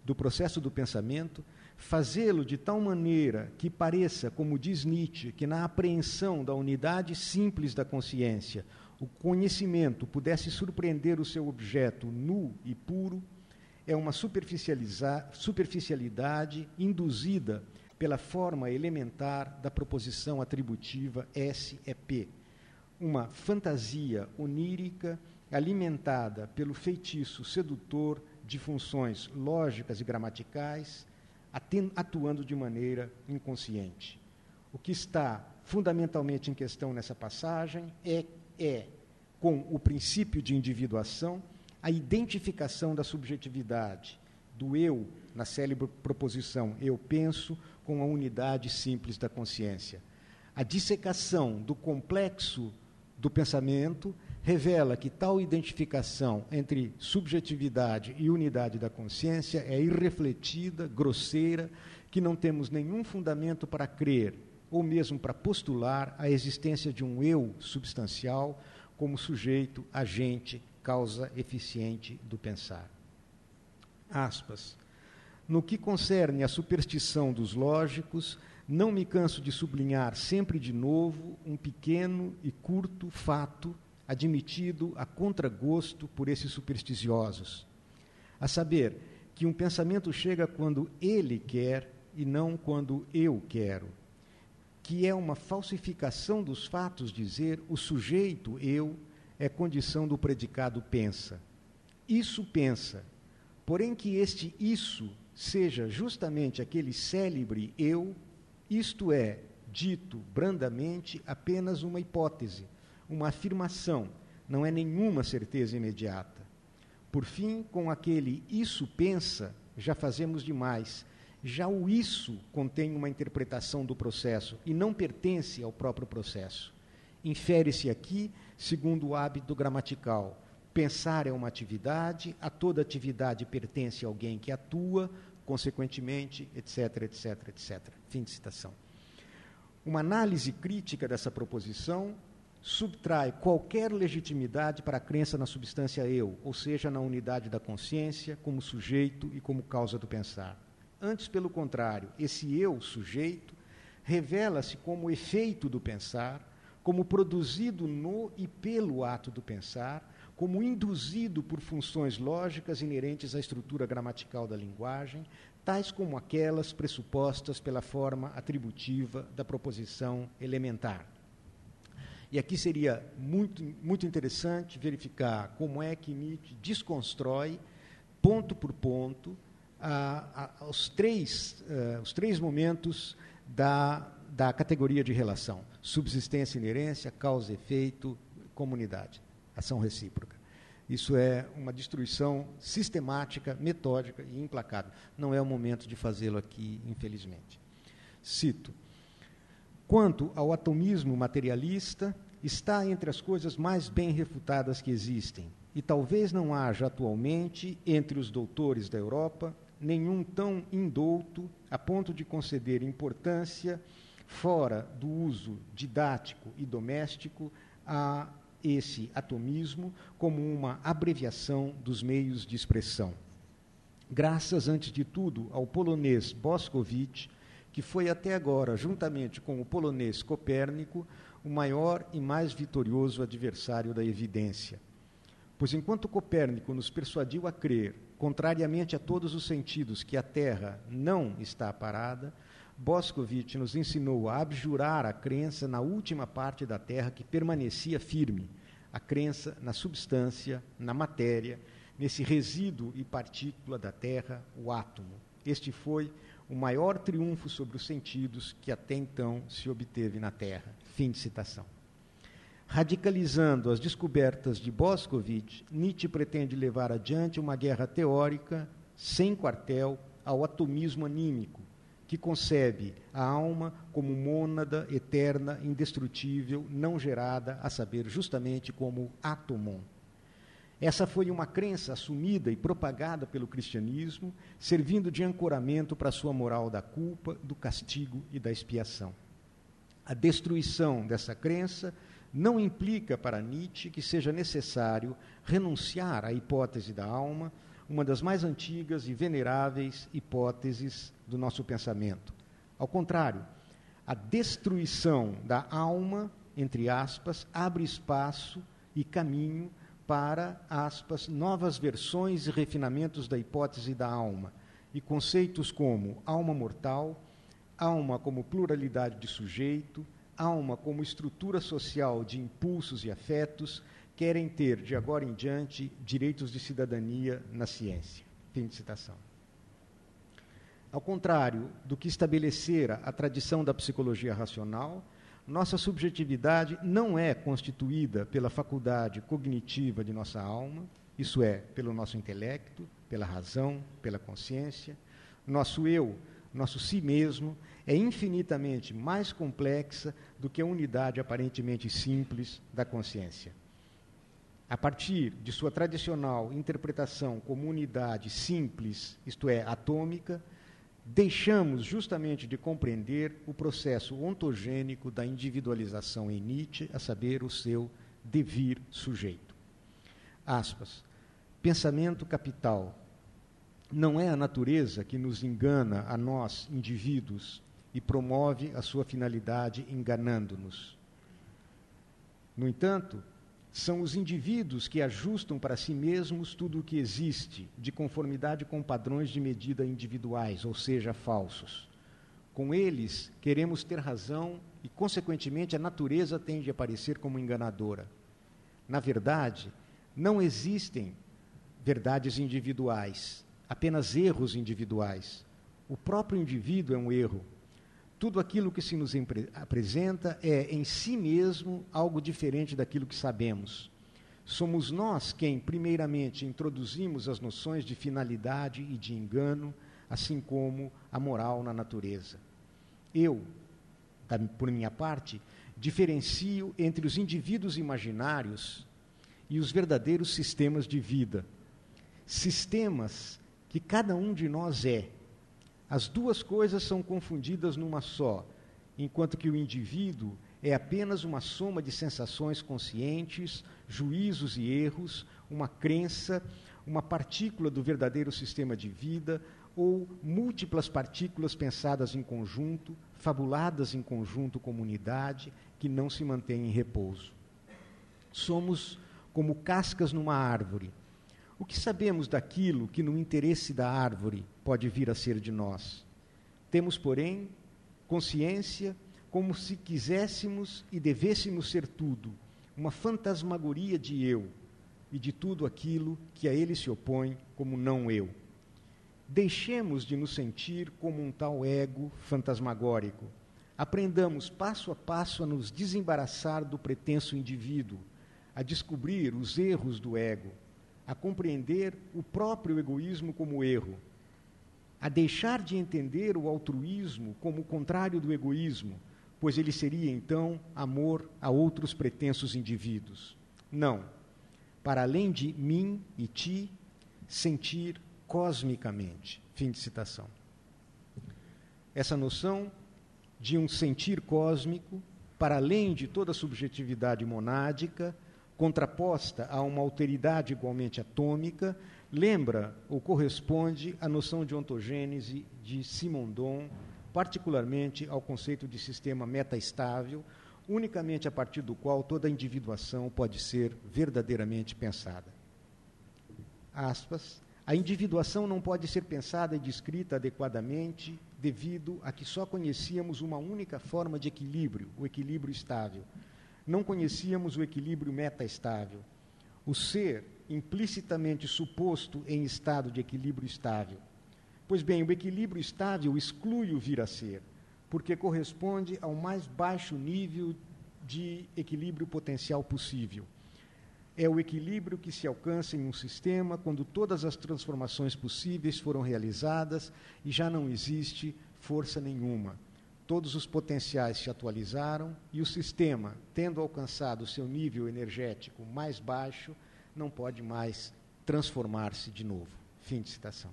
do processo do pensamento, fazê-lo de tal maneira que pareça, como diz Nietzsche, que na apreensão da unidade simples da consciência, o conhecimento pudesse surpreender o seu objeto nu e puro, é uma superficialidade induzida pela forma elementar da proposição atributiva S é P, uma fantasia onírica alimentada pelo feitiço sedutor de funções lógicas e gramaticais, atuando de maneira inconsciente. O que está fundamentalmente em questão nessa passagem é com o princípio de individuação, a identificação da subjetividade, do eu, na célebre proposição eu penso, com a unidade simples da consciência. A dissecação do complexo do pensamento revela que tal identificação entre subjetividade e unidade da consciência é irrefletida, grosseira, que não temos nenhum fundamento para crer, ou mesmo para postular a existência de um eu substancial como sujeito, agente, causa eficiente do pensar. Aspas. No que concerne à superstição dos lógicos, não me canso de sublinhar sempre de novo um pequeno e curto fato admitido a contragosto por esses supersticiosos, a saber, que um pensamento chega quando ele quer e não quando eu quero, que é uma falsificação dos fatos dizer o sujeito eu é condição do predicado pensa. Isso pensa, porém que este isso seja justamente aquele célebre eu, isto é, dito brandamente, apenas uma hipótese, uma afirmação, não é nenhuma certeza imediata. Por fim, com aquele isso pensa, já fazemos demais. Já o isso contém uma interpretação do processo e não pertence ao próprio processo. Infere-se aqui, segundo o hábito gramatical, pensar é uma atividade, a toda atividade pertence a alguém que atua, consequentemente, etc, etc, etc. Fim de citação. Uma análise crítica dessa proposição subtrai qualquer legitimidade para a crença na substância eu, ou seja, na unidade da consciência, como sujeito e como causa do pensar. Antes, pelo contrário, esse eu, sujeito, revela-se como efeito do pensar, como produzido no e pelo ato do pensar, como induzido por funções lógicas inerentes à estrutura gramatical da linguagem, tais como aquelas pressupostas pela forma atributiva da proposição elementar. E aqui seria muito interessante verificar como é que Nietzsche desconstrói, ponto por ponto, os três momentos da categoria de relação: subsistência, inerência, causa, efeito, comunidade, ação recíproca. Isso é uma destruição sistemática, metódica e implacável. Não é o momento de fazê-lo aqui, infelizmente. Cito: quanto ao atomismo materialista, está entre as coisas mais bem refutadas que existem, e talvez não haja atualmente, entre os doutores da Europa, nenhum tão indouto a ponto de conceder importância, fora do uso didático e doméstico, a esse atomismo como uma abreviação dos meios de expressão. Graças, antes de tudo, ao polonês Boskowitz, que foi até agora, juntamente com o polonês Copérnico, o maior e mais vitorioso adversário da evidência. Pois enquanto Copérnico nos persuadiu a crer, contrariamente a todos os sentidos, que a Terra não está parada, Boskowitz nos ensinou a abjurar a crença na última parte da Terra que permanecia firme, a crença na substância, na matéria, nesse resíduo e partícula da Terra, o átomo. Este foi o maior triunfo sobre os sentidos que até então se obteve na Terra. Fim de citação. Radicalizando as descobertas de Boskowitz, Nietzsche pretende levar adiante uma guerra teórica, sem quartel, ao atomismo anímico, que concebe a alma como mônada eterna, indestrutível, não gerada, a saber, justamente como átomon. Essa foi uma crença assumida e propagada pelo cristianismo, servindo de ancoramento para a sua moral da culpa, do castigo e da expiação. A destruição dessa crença não implica para Nietzsche que seja necessário renunciar à hipótese da alma uma das mais antigas e veneráveis hipóteses do nosso pensamento. Ao contrário, a destruição da alma, entre aspas, abre espaço e caminho para, aspas, novas versões e refinamentos da hipótese da alma, e conceitos como alma mortal, alma como pluralidade de sujeito, alma como estrutura social de impulsos e afetos, querem ter, de agora em diante, direitos de cidadania na ciência. Fim de citação. Ao contrário do que estabelecera a tradição da psicologia racional, nossa subjetividade não é constituída pela faculdade cognitiva de nossa alma, isso é, pelo nosso intelecto, pela razão, pela consciência. Nosso eu, nosso si mesmo, é infinitamente mais complexa do que a unidade aparentemente simples da consciência. A partir de sua tradicional interpretação como unidade simples, isto é, atômica, deixamos justamente de compreender o processo ontogênico da individualização em Nietzsche, a saber, o seu devir sujeito. Aspas. Pensamento capital. Não é a natureza que nos engana a nós, indivíduos, e promove a sua finalidade enganando-nos. No entanto, são os indivíduos que ajustam para si mesmos tudo o que existe, de conformidade com padrões de medida individuais, ou seja, falsos. Com eles, queremos ter razão e, consequentemente, a natureza tende a aparecer como enganadora. Na verdade, não existem verdades individuais, apenas erros individuais. O próprio indivíduo é um erro. Tudo aquilo que se nos apresenta é, em si mesmo, algo diferente daquilo que sabemos. Somos nós quem, primeiramente, introduzimos as noções de finalidade e de engano, assim como a moral na natureza. Eu, por minha parte, diferencio entre os indivíduos imaginários e os verdadeiros sistemas de vida. Sistemas que cada um de nós é. As duas coisas são confundidas numa só, enquanto que o indivíduo é apenas uma soma de sensações conscientes, juízos e erros, uma crença, uma partícula do verdadeiro sistema de vida, ou múltiplas partículas pensadas em conjunto, fabuladas em conjunto como unidade, que não se mantêm em repouso. Somos como cascas numa árvore. O que sabemos daquilo que, no interesse da árvore, pode vir a ser de nós? Temos, porém, consciência como se quiséssemos e devêssemos ser tudo, uma fantasmagoria de eu e de tudo aquilo que a ele se opõe como não eu. Deixemos de nos sentir como um tal ego fantasmagórico. Aprendamos passo a passo a nos desembaraçar do pretenso indivíduo, a descobrir os erros do ego, a compreender o próprio egoísmo como erro, a deixar de entender o altruísmo como o contrário do egoísmo, pois ele seria, então, amor a outros pretensos indivíduos. Não. Para além de mim e ti, sentir cosmicamente. Fim de citação. Essa noção de um sentir cósmico, para além de toda subjetividade monádica, contraposta a uma alteridade igualmente atômica, lembra ou corresponde à noção de ontogênese de Simondon, particularmente ao conceito de sistema metaestável, unicamente a partir do qual toda individuação pode ser verdadeiramente pensada. Aspas, a individuação não pode ser pensada e descrita adequadamente devido a que só conhecíamos uma única forma de equilíbrio, o equilíbrio estável. Não conhecíamos o equilíbrio metaestável, o ser implicitamente suposto em estado de equilíbrio estável. Pois bem, o equilíbrio estável exclui o vir a ser, porque corresponde ao mais baixo nível de equilíbrio potencial possível. É o equilíbrio que se alcança em um sistema quando todas as transformações possíveis foram realizadas e já não existe força nenhuma. Todos os potenciais se atualizaram e o sistema, tendo alcançado seu nível energético mais baixo, não pode mais transformar-se de novo. Fim de citação.